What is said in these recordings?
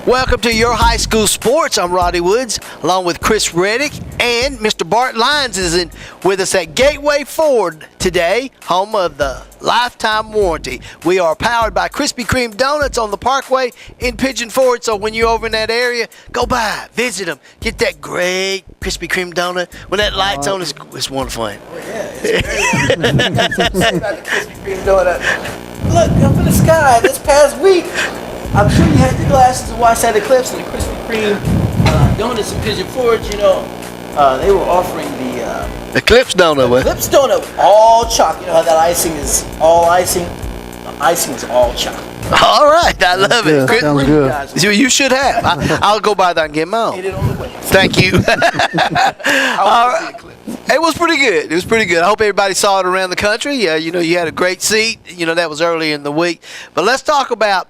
Welcome to Your High School Sports. I'm Roddy Woods, along with Chris Reddick, and Mr. Bart Lyons is with us at Gateway Ford today, home of the lifetime warranty. We are powered by Krispy Kreme Donuts on the Parkway in Pigeon Forge, so when you're over in that area, go by, visit them, get that great Krispy Kreme donut. When that light's on, it's wonderful. Oh, yeah, it's very about the Krispy Kreme donut. Look up in the sky this past week. I'm sure you had your glasses to watch that eclipse, and the Krispy Kreme donuts in Pigeon Forge. You know, they were offering the Eclipse donut. Eclipse donut, all chocolate. You know how that icing is all icing? The icing is all chocolate. All right, I love it. Good. Sounds good. You should have. I'll go by there and get mine. Get it on the way. Thank you. All right. It was pretty good. It was pretty good. I hope everybody saw it around the country. You know, you had a great seat. You know, that was early in the week. But let's talk about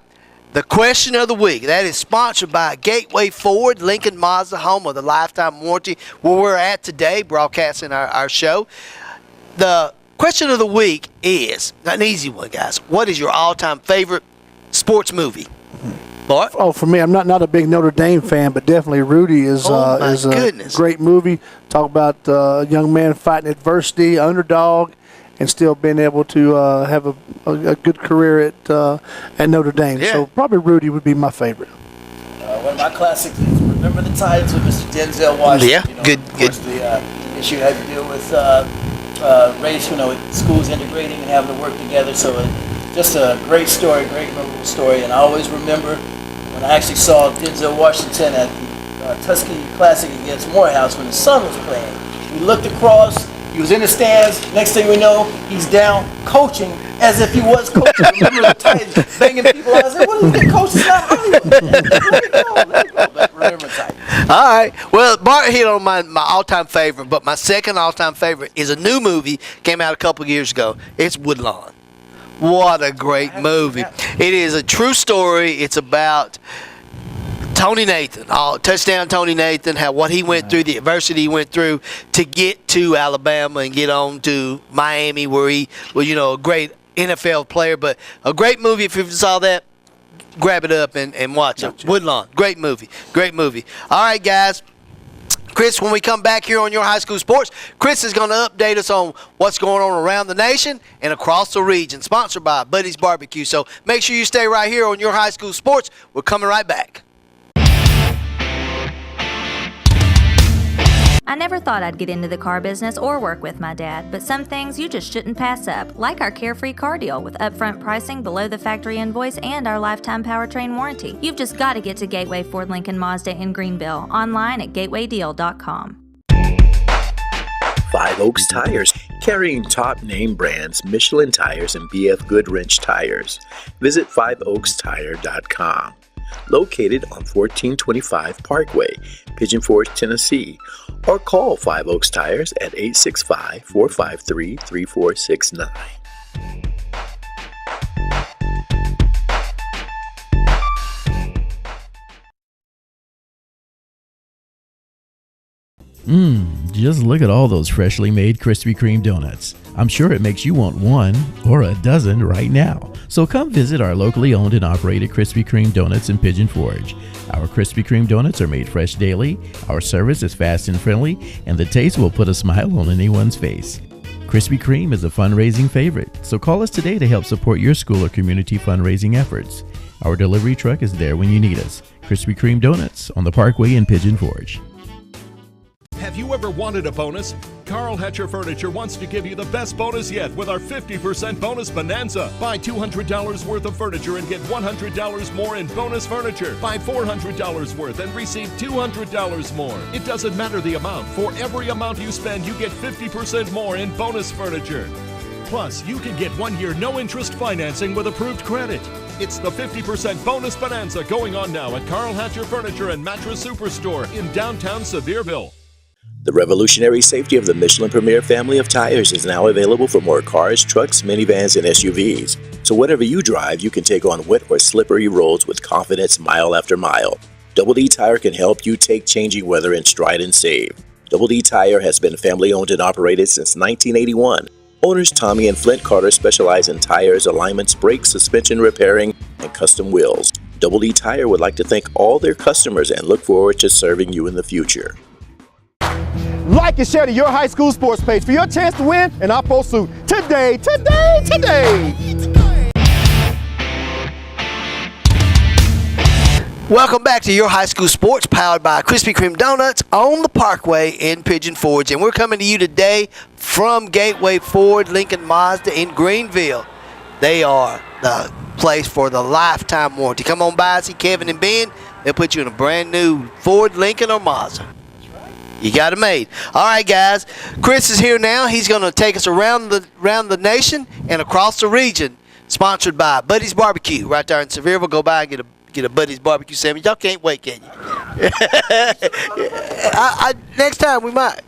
the question of the week. That is sponsored by Gateway Ford, Lincoln Mazda, home of the lifetime warranty, where we're at today, broadcasting our show. The question of the week is an easy one, guys. What is your all-time favorite sports movie? Bart? Oh, for me, I'm not a big Notre Dame fan, but definitely Rudy is a great movie. Talk about a young man fighting adversity, underdog, and still being able to have a good career at Notre Dame. Yeah. So probably Rudy would be my favorite. One of my classics is Remember the Titans with Mr. Denzel Washington. Yeah, you know, good. Of course, the issue had to deal with race, you know, with schools integrating and having to work together. So just a great story, great memorable story. And I always remember when I actually saw Denzel Washington at the Tuskegee Classic against Morehouse when the sun was playing. We looked across. He was in the stands. Next thing we know, he's down coaching as if he was coaching. Remember the Titans banging people out. I said, what is the coach? It's not Hollywood. Let it go. But remember the Titans. All right. Well, Bart hit on my all-time favorite, but my second all-time favorite is a new movie, came out a couple of years ago. It's Woodlawn. What a great movie. It is a true story. It's about Tony Nathan, touchdown Tony Nathan, what he went through, the adversity he went through to get to Alabama and get on to Miami, where he was, you know, a great NFL player. But a great movie. If you saw that, grab it up and watch it. Woodlawn, great movie, great movie. All right, guys. Chris, when we come back here on Your High School Sports, Chris is going to update us on what's going on around the nation and across the region, sponsored by Buddy's Barbecue. So make sure you stay right here on Your High School Sports. We're coming right back. I never thought I'd get into the car business or work with my dad, but some things you just shouldn't pass up, like our Carefree car deal with upfront pricing below the factory invoice and our lifetime powertrain warranty. You've just got to get to Gateway Ford Lincoln Mazda in Greenville, online at gatewaydeal.com. Five Oaks Tires, carrying top name brands Michelin Tires and BF Goodwrench Tires. Visit 5oakstire.com. Located on 1425 Parkway, Pigeon Forge, Tennessee, or call 5 Oaks Tires at 865-453-3469. Just look at all those freshly made Krispy Kreme donuts. I'm sure it makes you want one or a dozen right now. So come visit our locally owned and operated Krispy Kreme Donuts in Pigeon Forge. Our Krispy Kreme donuts are made fresh daily, our service is fast and friendly, and the taste will put a smile on anyone's face. Krispy Kreme is a fundraising favorite, so call us today to help support your school or community fundraising efforts. Our delivery truck is there when you need us. Krispy Kreme Donuts on the Parkway in Pigeon Forge. Have you ever wanted a bonus? Carl Hatcher Furniture wants to give you the best bonus yet with our 50% bonus bonanza. Buy $200 worth of furniture and get $100 more in bonus furniture. Buy $400 worth and receive $200 more. It doesn't matter the amount. For every amount you spend, you get 50% more in bonus furniture. Plus, you can get 1 year no-interest financing with approved credit. It's the 50% bonus bonanza going on now at Carl Hatcher Furniture and Mattress Superstore in downtown Sevierville. The revolutionary safety of the Michelin Premier family of tires is now available for more cars, trucks, minivans, and SUVs. So whatever you drive, you can take on wet or slippery roads with confidence mile after mile. Double D Tire can help you take changing weather in stride and save. Double D Tire has been family owned and operated since 1981. Owners Tommy and Flint Carter specialize in tires, alignments, brakes, suspension repairing, and custom wheels. Double E Tire would like to thank all their customers and look forward to serving you in the future. Like and share to your high school sports page for your chance to win an Oppo suit today. Welcome back to Your High School Sports, powered by Krispy Kreme Donuts on the Parkway in Pigeon Forge. And we're coming to you today from Gateway Ford Lincoln Mazda in Greenville. They are the place for the lifetime warranty. Come on by, see Kevin and Ben. They'll put you in a brand new Ford, Lincoln, or Mazda. You got it made. All right, guys. Chris is here now. He's going to take us around the nation and across the region. Sponsored by Buddy's Barbecue right there in Sevierville. Go by and get a Buddy's Barbecue sandwich. Y'all can't wait, can you? Next time we might.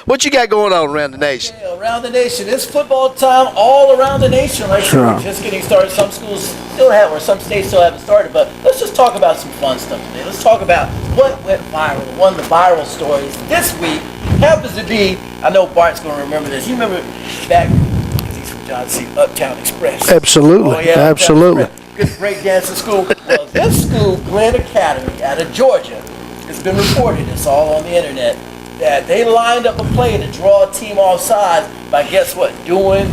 What you got going on around the nation? Yeah, around the nation. It's football time all around the nation right now. We're just getting started. Some schools still have, or some states still haven't started, but let's just talk about some fun stuff today. Let's talk about what went viral. One of the viral stories this week happens to be, I know Bart's going to remember this. You remember back, because he's from John C., Uptown Express. Absolutely. Oh, yeah, Absolutely. Good break dancing school. Well, this school, Glenn Academy, out of Georgia, it's been reported, it's all on the internet, that they lined up a play to draw a team offsides by, guess what, doing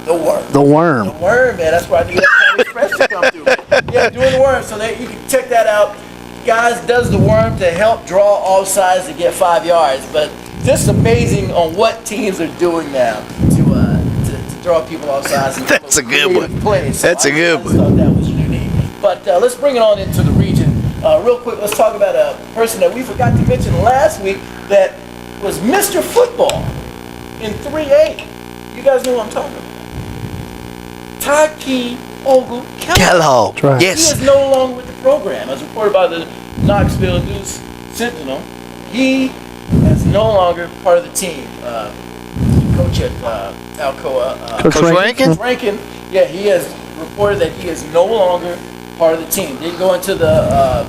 the worm. The worm. The worm, man. That's why I need Uptown Express to come through. Yeah, doing the worm. So you can check that out. Guys does the worm to help draw offsides to get 5 yards. But just amazing on what teams are doing now to draw people offsides. That's a good one. Plays. So That's a good one. I thought that was unique. But let's bring it on into the region. Real quick, let's talk about a person that we forgot to mention last week that was Mr. Football in 3A. You guys know what I'm talking about. Taki Ogle Kellogg. Right. Yes. He is no longer with the program. As reported by the Knoxville News Sentinel, he is no longer part of the team. Coach at Alcoa, Coach Rankin? Coach Rankin, yeah, he has reported that he is no longer part of the team. Didn't go into the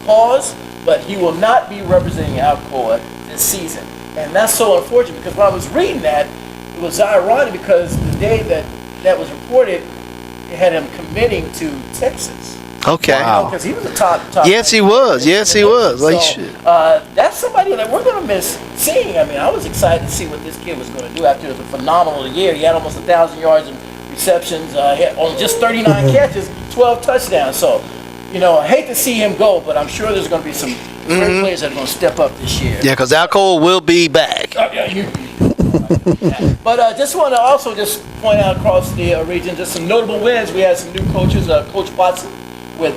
cause, but he will not be representing Alcoa this season. And that's so unfortunate because when I was reading that, it was ironic because the day that was reported, it had him committing to Texas. Okay. Because he was a top. Yes, he was. Yes, he was. Well, he should. That's somebody that we're going to miss seeing. I mean, I was excited to see what this kid was going to do after a phenomenal year. He had almost 1,000 yards in receptions. He had on just 39 catches, 12 touchdowns. So, I hate to see him go, but I'm sure there's going to be some great players that are going to step up this year. Yeah, because Alcoa will be back. But just want to also just point out across the region, just some notable wins. We had some new coaches. Coach Watson with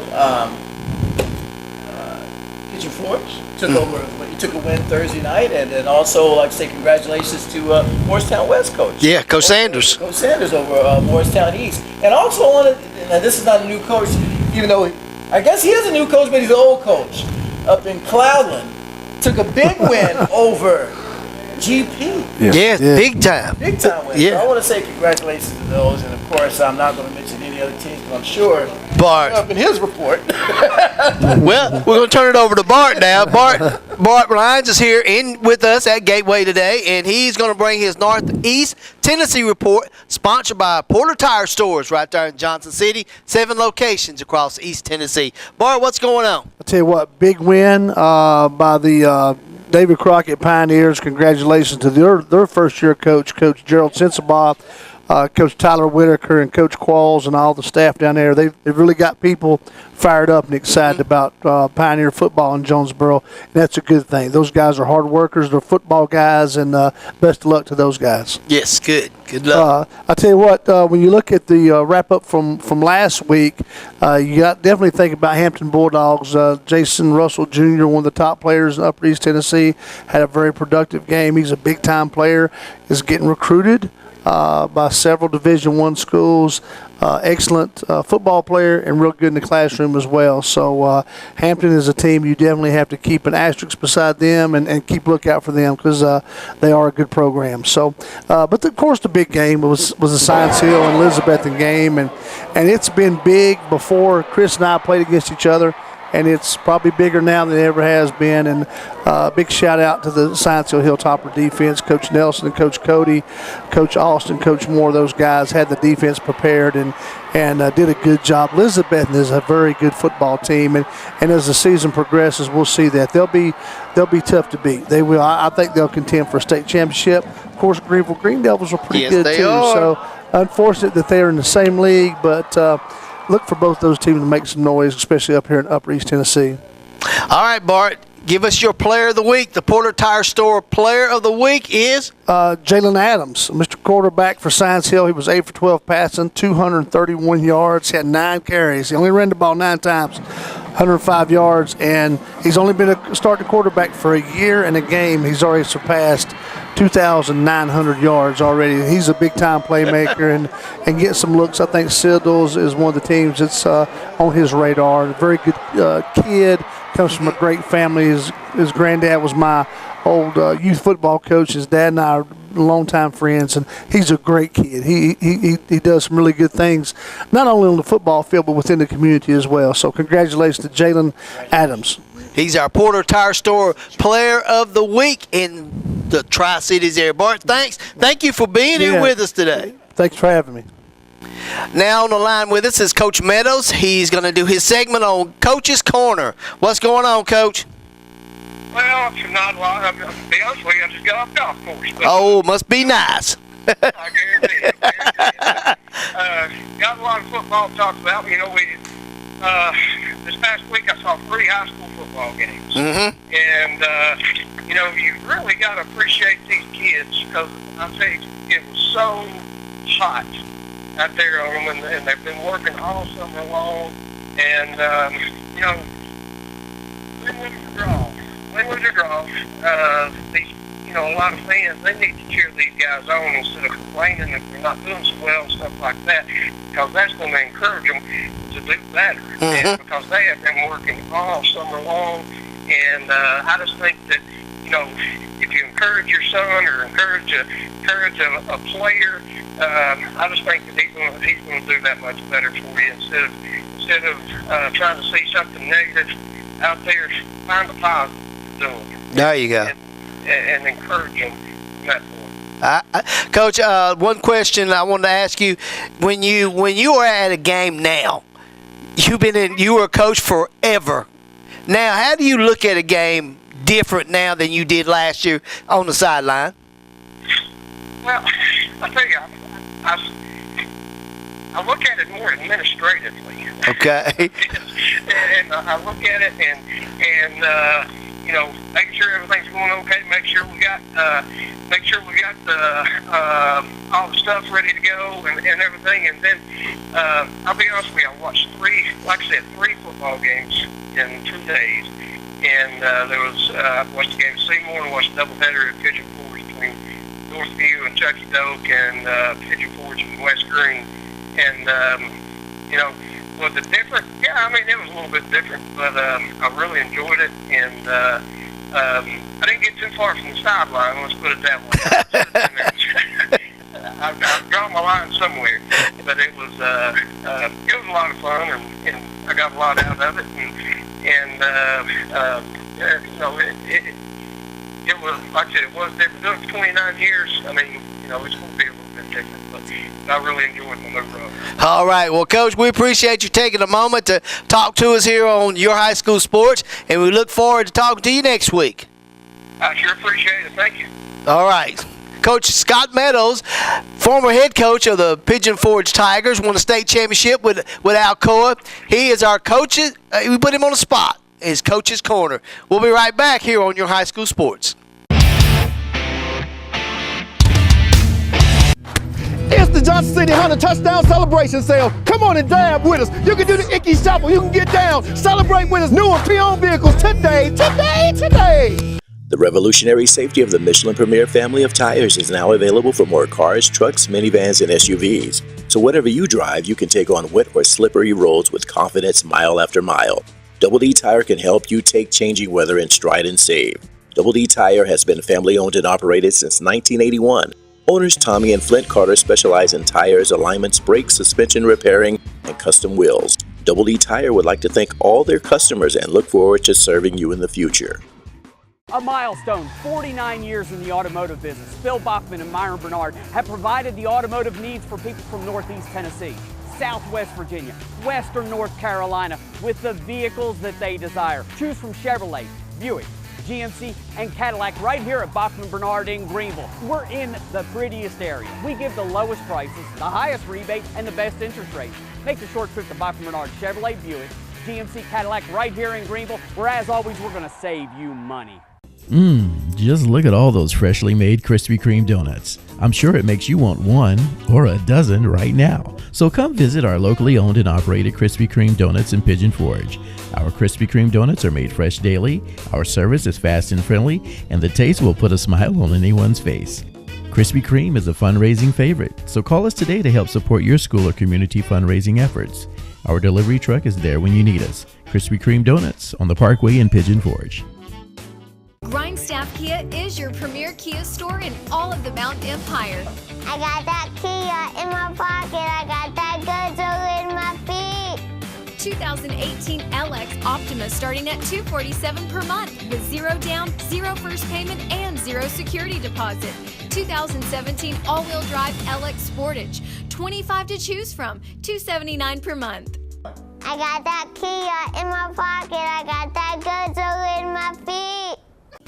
Pigeon Forge took over. He took a win Thursday night, and then also like to say congratulations to Morristown West coach. Yeah, Coach Sanders. Coach Sanders over Morristown East, and also now this is not a new coach, even though I guess he is a new coach, but he's an old coach up in Cloudland. Took a big win over GP. Yes, big time. Big time win. Yeah. So I want to say congratulations to those, and of course I'm not going to mention any other teams, but I'm sure Bart. up in his report. Well, we're going to turn it over to Bart now. Bart Lyons is here with us at Gateway today, and he's going to bring his Northeast Tennessee report, sponsored by Porter Tire Stores right there in Johnson City. 7 locations across East Tennessee. Bart, what's going on? I'll tell you what, big win by the David Crockett Pioneers. Congratulations to their first-year coach, Coach Gerald Sensabaugh, Coach Tyler Whitaker, and Coach Qualls, and all the staff down there. They've really got people fired up and excited about Pioneer football in Jonesboro, and that's a good thing. Those guys are hard workers. They're football guys, and best of luck to those guys. Yes, good. Good luck. I tell you what, when you look at the wrap-up from last week, you got definitely think about Hampton Bulldogs. Jason Russell Jr., one of the top players in Upper East Tennessee, had a very productive game. He's a big-time player, is getting recruited by several Division I schools. Excellent football player and real good in the classroom as well. So Hampton is a team you definitely have to keep an asterisk beside them and keep lookout for them because they are a good program. So, but of course the big game was the Science Hill and Elizabethan game, and it's been big before. Chris and I played against each other. and it's probably bigger now than it ever has been. And big shout out to the Science Hill Hilltopper defense, Coach Nelson and Coach Cody, Coach Austin, Coach Moore. Those guys had the defense prepared and did a good job. Elizabeth is a very good football team, and as the season progresses, we'll see that they'll be tough to beat. They will. I think they'll contend for a state championship. Of course, Greenville Green Devils are pretty good too. Are. So unfortunate that they are in the same league, but look for both those teams to make some noise, especially up here in Upper East Tennessee. All right, Bart. Give us your player of the week. The Porter Tire Store player of the week is? Jalen Adams, Mr. Quarterback for Science Hill. He was 8 for 12 passing, 231 yards. He had 9 carries. He only ran the ball 9 times, 105 yards, and he's only been a starting quarterback for a year and a game. He's already surpassed 2,900 yards already. He's a big-time playmaker and getting some looks. I think Siddles is one of the teams that's on his radar. A very good kid. Comes from a great family. His granddad was my old youth football coach. His dad and I are longtime friends, and he's a great kid. He does some really good things, not only on the football field, but within the community as well. So congratulations to Jalen Adams. He's our Porter Tire Store player of the week in the Tri-Cities area. Bart, thanks. Thank you for being here with us today. Thanks for having me. Now on the line with us is Coach Meadows. He's going to do his segment on Coach's Corner. What's going on, Coach? Well, it's not a lot. To be honest with you, I just got off golf course. Oh, must be nice. I guarantee it. Got a lot of football to talk about. You know, this past week I saw 3 high school football games. Mm-hmm. And, you know, you really got to appreciate these kids because, I'll tell you, it was so hot out there on them, and they've been working all summer long. And, you know, win, lose or draw, these, you know, a lot of fans, they need to cheer these guys on instead of complaining if they're not doing so well and stuff like that, because that's going to encourage them to do better. Mm-hmm. And because they have been working all summer long, and I just think that, you know, if you encourage your son or encourage a player, I just think that he's going to do that much better for you instead of trying to see something negative out there. Find the positive to do it. There you go. And encourage them from that point. Coach, one question I wanted to ask you: when you are at a game now, you were a coach forever. Now, how do you look at a game different now than you did last year on the sideline? Well, I tell you, I look at it more administratively. Okay. And I look at it and you know, making sure everything's going okay, make sure we got all the stuff ready to go and everything. And then I'll be honest with you, I watched 3 football games in 2 days. And there was I watched the game at Seymour and watched a doubleheader at Pigeon Forge between Northview and Chucky Doak and Pigeon Forge and West Green. And you know, was it different? Yeah, I mean, it was a little bit different, but I really enjoyed it, and I didn't get too far from the sideline, let's put it that way. I've drawn my line somewhere, but it was a lot of fun, and I got a lot out of it, and you know, it was, like I said, it was different. Doing it for 29 years, I mean, you know, it's going to be a little bit different, but I really enjoyed my move road. All right. Well, Coach, we appreciate you taking a moment to talk to us here on Your High School Sports, and we look forward to talking to you next week. I sure appreciate it. Thank you. All right. Coach Scott Meadows, former head coach of the Pigeon Forge Tigers, won a state championship with Alcoa. He is our coach. We put him on the spot. His Coach's Corner. We'll be right back here on Your High School Sports. It's the Johnson City Honda Touchdown Celebration Sale. Come on and dab with us. You can do the Icky Shuffle. You can get down. Celebrate with us. New and pre-owned vehicles today. The revolutionary safety of the Michelin Premier family of tires is now available for more cars, trucks, minivans, and SUVs. So whatever you drive, you can take on wet or slippery roads with confidence mile after mile. Double D Tire can help you take changing weather in stride and save. Double D Tire has been family owned and operated since 1981. Owners Tommy and Flint Carter specialize in tires, alignments, brakes, suspension repairing, and custom wheels. Double D Tire would like to thank all their customers and look forward to serving you in the future. A milestone, 49 years in the automotive business. Phil Bachman and Myron Bernard have provided the automotive needs for people from Northeast Tennessee, Southwest Virginia, Western North Carolina with the vehicles that they desire. Choose from Chevrolet, Buick, GMC, and Cadillac right here at Bachman Bernard in Greenville. We're in the prettiest area. We give the lowest prices, the highest rebates, and the best interest rates. Make the short trip to Bachman Bernard Chevrolet, Buick, GMC, Cadillac right here in Greenville, where as always, we're gonna save you money. Just look at all those freshly made Krispy Kreme donuts. I'm sure it makes you want one or a dozen right now. So come visit our locally owned and operated Krispy Kreme donuts in Pigeon Forge. Our Krispy Kreme donuts are made fresh daily, our service is fast and friendly, and the taste will put a smile on anyone's face. Krispy Kreme is a fundraising favorite, so call us today to help support your school or community fundraising efforts. Our delivery truck is there when you need us. Krispy Kreme Donuts on the Parkway in Pigeon Forge. Grindstaff Kia is your premier Kia store in all of the Mountain Empire. I got that Kia in my pocket. I got that Gozo in my feet. 2018 LX Optima starting at $247 per month with 0 down, 0 first payment, and 0 security deposit. 2017 all-wheel drive LX Sportage, 25 to choose from, $279 per month. I got that Kia in my pocket. I got that Gozo in my feet.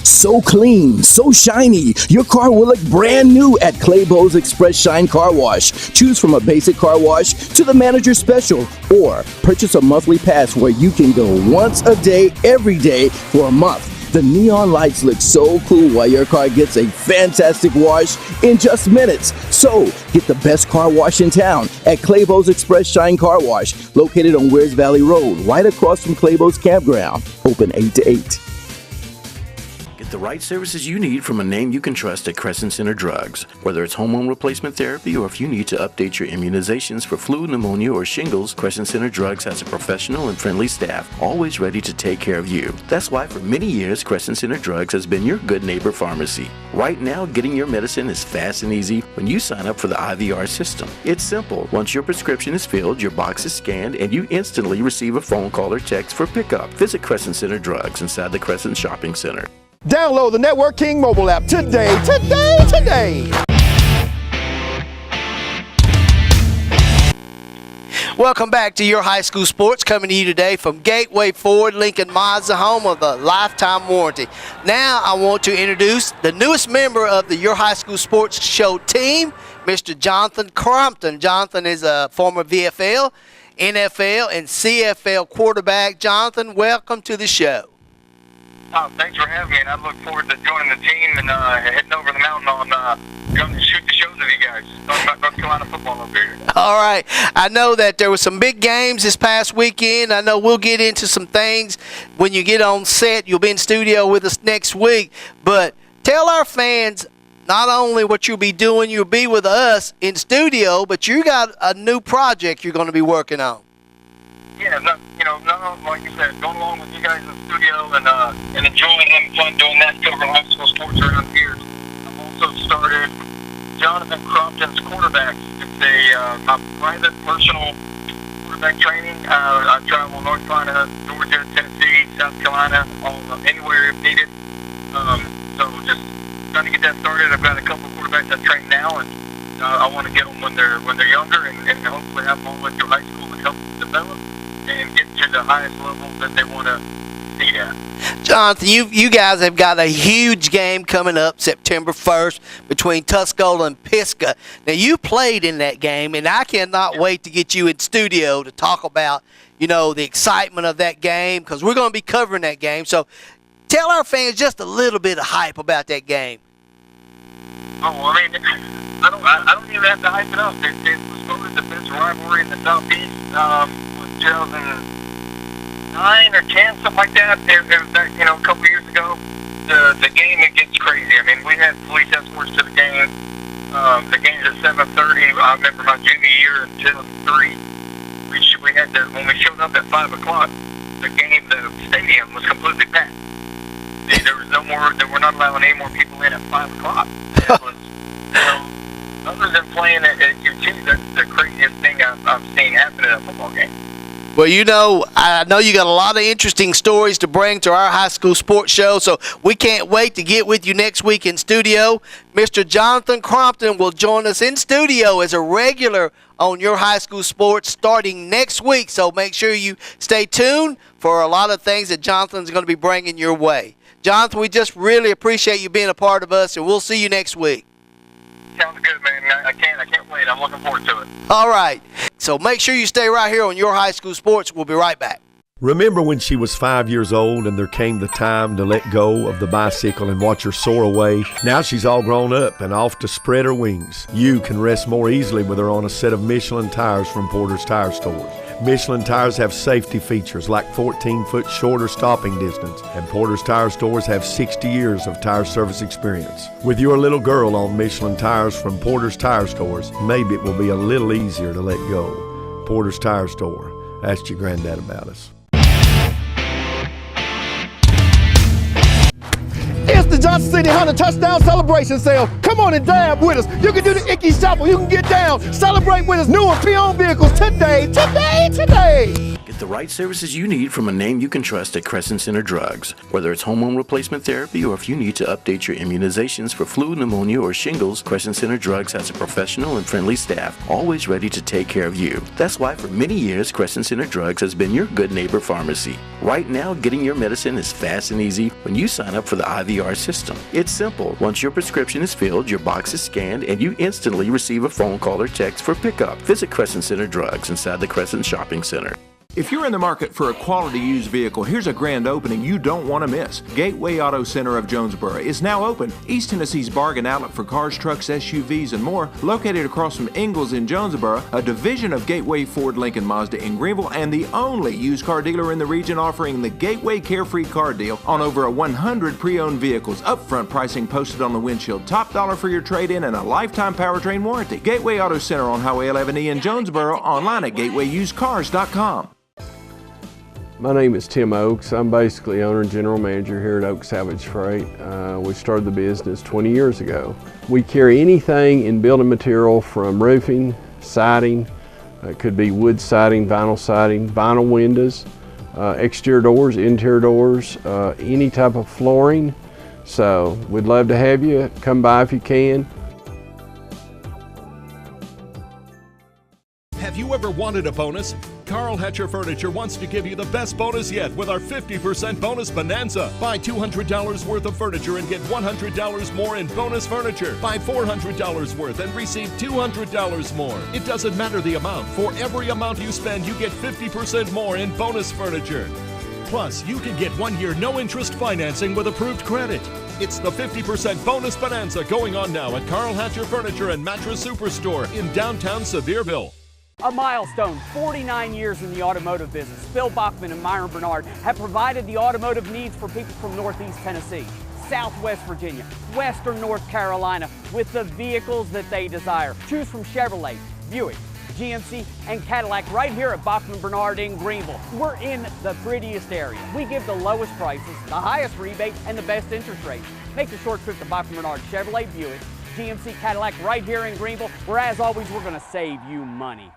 So clean, so shiny, your car will look brand new at Claybo's Express Shine Car Wash. Choose from a basic car wash to the manager special, or purchase a monthly pass where you can go once a day, every day for a month. The neon lights look so cool while your car gets a fantastic wash in just minutes. So, get the best car wash in town at Claybo's Express Shine Car Wash, located on Wears Valley Road, right across from Claybo's Campground, open 8 to 8. The right services you need from a name you can trust at Crescent Center Drugs. Whether it's hormone replacement therapy or if you need to update your immunizations for flu, pneumonia, or shingles, Crescent Center Drugs has a professional and friendly staff always ready to take care of you. That's why for many years, Crescent Center Drugs has been your good neighbor pharmacy. Right now, getting your medicine is fast and easy when you sign up for the IVR system. It's simple. Once your prescription is filled, your box is scanned, and you instantly receive a phone call or text for pickup. Visit Crescent Center Drugs inside the Crescent Shopping Center. Download the Network King mobile app today. Welcome back to Your High School Sports, coming to you today from Gateway Ford Lincoln Mazda, home of the lifetime warranty. Now I want to introduce the newest member of the Your High School Sports Show team, Mr. Jonathan Crompton. Jonathan is a former VFL, NFL, and CFL quarterback. Jonathan, welcome to the show. Thanks for having me, and I look forward to joining the team and heading over the mountain on going to shoot the shows with you guys. Talking about North Carolina football over here. All right. I know that there were some big games this past weekend. I know we'll get into some things when you get on set. You'll be in studio with us next week. But tell our fans not only what you'll be doing, you'll be with us in studio, but you got a new project you're going to be working on. Yeah, like you said, going along with you guys in the studio and enjoying having fun doing that, covering high school sports around here. I've also started Jonathan Crompton's Quarterback. It's my private, personal quarterback training. I travel North Carolina, Georgia, Tennessee, South Carolina, anywhere if needed. So just trying to get that started. I've got a couple of quarterbacks I train now, and I want to get them when they're younger, and hopefully have them all through high school and help them develop and get to the highest level that they want to see at. Jonathan, you guys have got a huge game coming up September 1st between Tuscola and Pisgah. Now, you played in that game, and I cannot wait to get you in studio to talk about, the excitement of that game, because we're going to be covering that game. So tell our fans just a little bit of hype about that game. Oh, I mean, I don't even have to hype it up. It was voted the best rivalry in the Southeast. 2009 or 10, something like that. It was back, a couple years ago. The game, it gets crazy. I mean, we had police escorts to the game. The game's at 7:30. I remember my junior year in 2003. We had to, when we showed up at 5 o'clock, the stadium was completely packed. There was no more. They were not allowing any more people in at 5 o'clock. It was, other than playing at UT, that's the craziest thing I've seen happen in a football game. Well, you know, I know you got a lot of interesting stories to bring to our high school sports show, so we can't wait to get with you next week in studio. Mr. Jonathan Crompton will join us in studio as a regular on Your High School Sports starting next week, so make sure you stay tuned for a lot of things that Jonathan's going to be bringing your way. Jonathan, we just really appreciate you being a part of us, and we'll see you next week. Sounds good, man. I can't wait. I'm looking forward to it. All right. So make sure you stay right here on Your High School Sports. We'll be right back. Remember when she was 5 years old and there came the time to let go of the bicycle and watch her soar away? Now she's all grown up and off to spread her wings. You can rest more easily with her on a set of Michelin tires from Porter's Tire Stores. Michelin tires have safety features like 14-foot shorter stopping distance, and Porter's Tire Stores have 60 years of tire service experience. With your little girl on Michelin tires from Porter's Tire Stores, maybe it will be a little easier to let go. Porter's Tire Store. Ask your granddad about us. It's the Johnson City Honda Touchdown Celebration Sale. Come on and dab with us. You can do the Icky Shuffle. You can get down. Celebrate with us. New and pre-owned vehicles today. Get the right services you need from a name you can trust at Crescent Center Drugs. Whether it's hormone replacement therapy or if you need to update your immunizations for flu, pneumonia, or shingles, Crescent Center Drugs has a professional and friendly staff always ready to take care of you. That's why for many years, Crescent Center Drugs has been your good neighbor pharmacy. Right now, getting your medicine is fast and easy when you sign up for the IVR system. It's simple. Once your prescription is filled, your box is scanned, and you instantly receive a phone call or text for pickup. Visit Crescent Center Drugs inside the Crescent Shopping Center. If you're in the market for a quality used vehicle, here's a grand opening you don't want to miss. Gateway Auto Center of Jonesboro is now open. East Tennessee's bargain outlet for cars, trucks, SUVs, and more, located across from Ingalls in Jonesboro, a division of Gateway Ford Lincoln Mazda in Greenville, and the only used car dealer in the region offering the Gateway Carefree Car Deal on over 100 pre-owned vehicles. Upfront pricing posted on the windshield, top dollar for your trade-in, and a lifetime powertrain warranty. Gateway Auto Center on Highway 11E in Jonesboro, online at gatewayusedcars.com. My name is Tim Oakes. I'm basically owner and general manager here at Oakes Salvage Freight. We started the business 20 years ago. We carry anything in building material from roofing, siding, it could be wood siding, vinyl windows, exterior doors, interior doors, any type of flooring. So we'd love to have you. Come by if you can. Have you ever wanted a bonus? Carl Hatcher Furniture wants to give you the best bonus yet with our 50% bonus bonanza. Buy $200 worth of furniture and get $100 more in bonus furniture. Buy $400 worth and receive $200 more. It doesn't matter the amount. For every amount you spend, you get 50% more in bonus furniture. Plus, you can get 1 year no-interest financing with approved credit. It's the 50% bonus bonanza going on now at Carl Hatcher Furniture and Mattress Superstore in downtown Sevierville. A milestone, 49 years in the automotive business. Bill Bachman and Myron Bernard have provided the automotive needs for people from Northeast Tennessee, Southwest Virginia, Western North Carolina with the vehicles that they desire. Choose from Chevrolet, Buick, GMC, and Cadillac right here at Bachman Bernard in Greenville. We're in the prettiest area. We give the lowest prices, the highest rebate, and the best interest rates. Make a short trip to Bachman Bernard Chevrolet, Buick, GMC, Cadillac right here in Greenville, where as always, we're gonna save you money.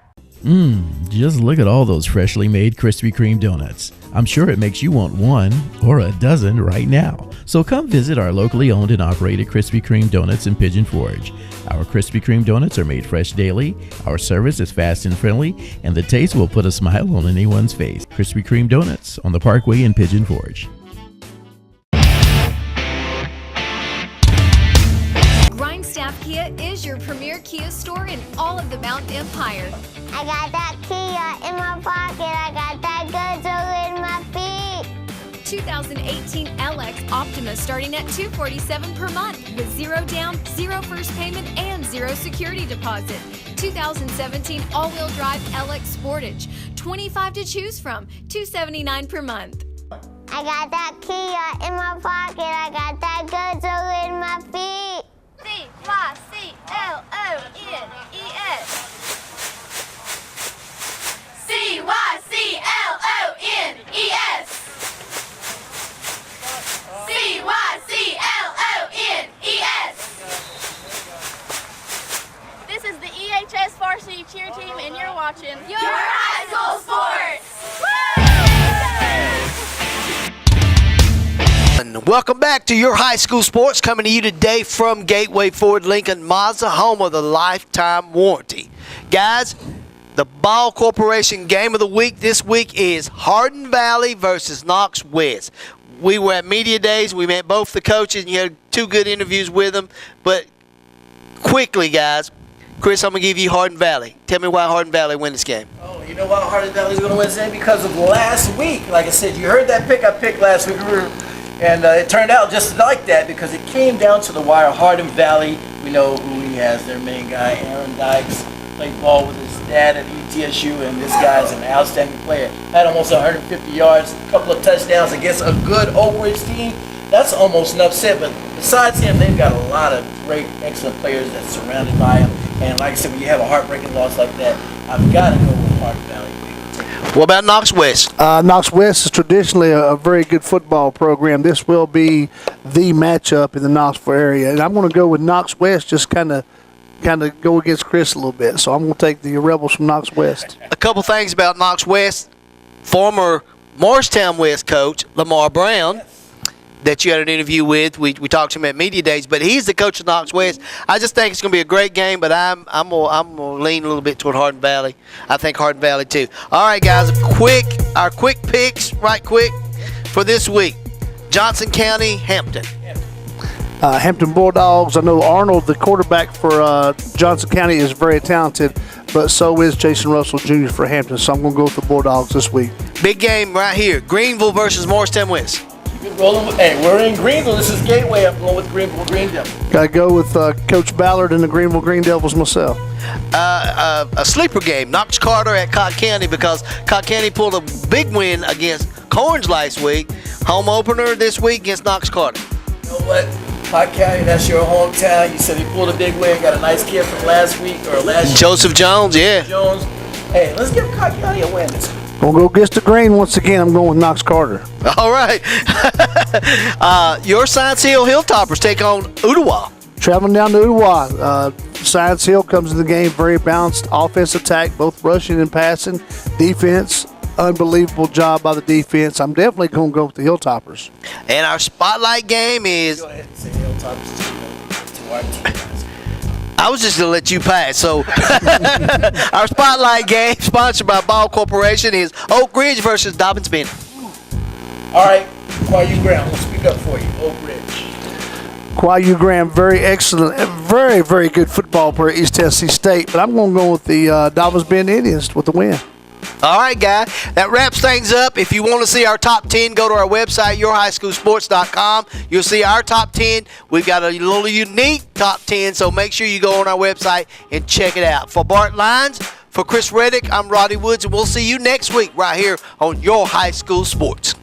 Just look at all those freshly made Krispy Kreme donuts. I'm sure it makes you want one or a dozen right now. So come visit our locally owned and operated Krispy Kreme donuts in Pigeon Forge. Our Krispy Kreme donuts are made fresh daily, our service is fast and friendly, and the taste will put a smile on anyone's face. Krispy Kreme donuts on the Parkway in Pigeon Forge. Grindstaff Kia is your premier Kia store in all of the Mountain Empire. I got that Kia in my pocket. I got that Godzilla in my feet. 2018 LX Optima starting at $247 per month with 0 down, 0 first payment, and 0 security deposit. 2017 all-wheel drive LX Sportage, 25 to choose from, $279 per month. I got that Kia in my pocket. I got that Godzilla in my feet. C-Y-C-L-O-N-E-S. C-Y-C-L-O-N-E-S. C-Y-C-L-O-N-E-S. This is the EHS Varsity Cheer Team, and you're watching Your High School Sports. And welcome back to your high school sports, coming to you today from Gateway Ford Lincoln Mazda, home of the lifetime warranty. Guys, the Ball Corporation game of the week this week is Hardin Valley versus Knox West. We were at Media Days. We met both the coaches, and you had 2 good interviews with them. But quickly, guys, Chris, I'm going to give you Hardin Valley. Tell me why Hardin Valley win this game. Oh, you know why Hardin Valley is going to win this game? Because of last week. Like I said, you heard that pick I picked last week. And it turned out just like that because it came down to the wire. Hardin Valley, we know who he has, their main guy, Aaron Dykes. Played ball with his dad at ETSU, and this guy's an outstanding player. Had almost 150 yards, a couple of touchdowns against a good Oak Ridge team. That's almost an upset, but besides him, they've got a lot of great, excellent players that's surrounded by him. And like I said, when you have a heartbreaking loss like that, I've got to go with Hardin Valley. What about Knox West? Knox West is traditionally a very good football program. This will be the matchup in the Knoxville area, and I'm going to go with Knox West, just kind of go against Chris a little bit. So I'm going to take the Rebels from Knox West. A couple things about Knox West. Former Morristown West coach Lamar Brown, that you had an interview with. We talked to him at Media Days, but he's the coach of Knox West. I just think it's going to be a great game, but I'm going to lean a little bit toward Hardin Valley. I think Hardin Valley too. All right, guys, our quick picks, right quick, for this week. Johnson County, Hampton. Hampton Bulldogs. I know Arnold, the quarterback for Johnson County, is very talented, but so is Jason Russell Jr. for Hampton, so I'm going to go with the Bulldogs this week. Big game right here. Greenville versus Morristown West. Hey, we're in Greenville. This is Gateway. I'm going with Greenville Green Devils. Got to go with Coach Ballard and the Greenville Green Devils myself. A sleeper game, Knox Carter at Cott County, because Cott County pulled a big win against Corns last week. Home opener this week against Knox Carter. You know what? Cott County, that's your hometown. You said he pulled a big win. Got a nice kid from last week or last year. Joseph Jones, yeah. Jones. Hey, let's give Cott County a win this week. Gonna go against the grain once again. I'm going with Knox Carter. All right. Your Science Hill Hilltoppers take on Ottawa. Traveling down to Ottawa. Science Hill comes in the game very balanced. Offense attack, both rushing and passing. Defense, unbelievable job by the defense. I'm definitely going to go with the Hilltoppers. And our spotlight game is... Go ahead and say Hilltoppers to our team. I was just going to let you pass. So our spotlight game, sponsored by Ball Corporation, is Oak Ridge versus Dobbins Bend. All right, Quayu Graham, we'll speak up for you. Oak Ridge. Quayu Graham, very excellent, very, very good football player at East Tennessee State. But I'm going to go with the Dobbins Bend Indians with the win. All right, guys. That wraps things up. If you want to see our top 10, go to our website, yourhighschoolsports.com. You'll see our top 10. We've got a little unique top 10, so make sure you go on our website and check it out. For Bart Lyons, for Chris Reddick, I'm Roddy Woods, and we'll see you next week right here on Your High School Sports.